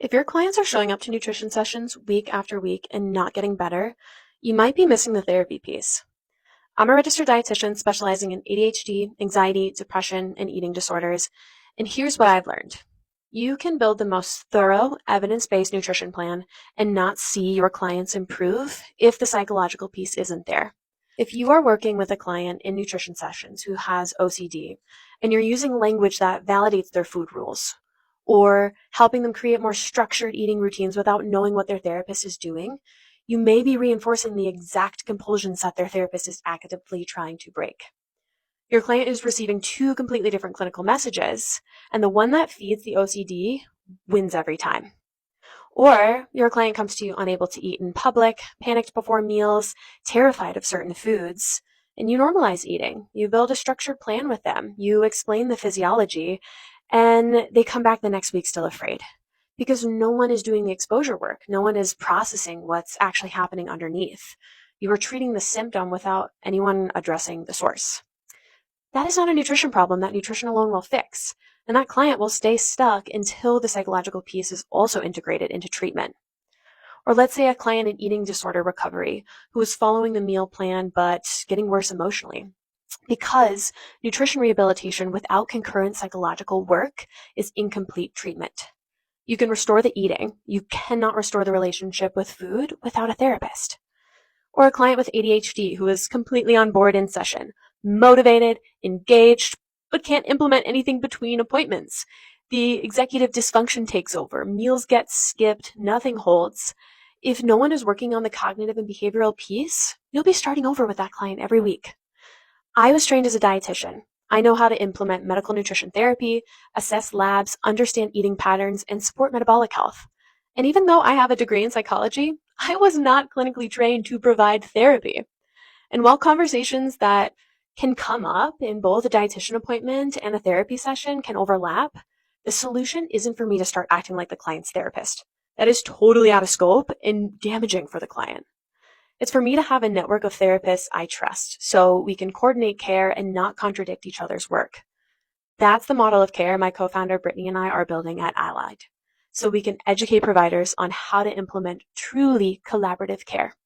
If your clients are showing up to nutrition sessions week after week and not getting better, you might be missing the therapy piece. I'm a registered dietitian specializing in ADHD, anxiety, depression, and eating disorders, and here's what I've learned. You can build the most thorough, evidence-based nutrition plan and not see your clients improve if the psychological piece isn't there. If you are working with a client in nutrition sessions who has OCD and you're using language that validates their food rules, or helping them create more structured eating routines without knowing what their therapist is doing, you may be reinforcing the exact compulsions that their therapist is actively trying to break. Your client is receiving two completely different clinical messages, and the one that feeds the OCD wins every time. Or your client comes to you unable to eat in public, panicked before meals, terrified of certain foods, and you normalize eating. You build a structured plan with them. You explain the physiology, and they come back the next week still afraid because no one is doing the exposure work. No one is processing what's actually happening underneath. You are treating the symptom without anyone addressing the source. That is not a nutrition problem that nutrition alone will fix. And that client will stay stuck until the psychological piece is also integrated into treatment. Or let's say a client in eating disorder recovery who is following the meal plan but getting worse emotionally. Because nutrition rehabilitation without concurrent psychological work is incomplete treatment. You can restore the eating. You cannot restore the relationship with food without a therapist. Or a client with ADHD who is completely on board in session, motivated, engaged, but can't implement anything between appointments. The executive dysfunction takes over. Meals get skipped. Nothing holds. If no one is working on the cognitive and behavioral piece, you'll be starting over with that client every week. I was trained as a dietitian. I know how to implement medical nutrition therapy, assess labs, understand eating patterns, and support metabolic health. And even though I have a degree in psychology, I was not clinically trained to provide therapy. And while conversations that can come up in both a dietitian appointment and a therapy session can overlap, the solution isn't for me to start acting like the client's therapist. That is totally out of scope and damaging for the client. It's for me to have a network of therapists I trust so we can coordinate care and not contradict each other's work. That's the model of care my co-founder Brittany and I are building at Allied, so we can educate providers on how to implement truly collaborative care.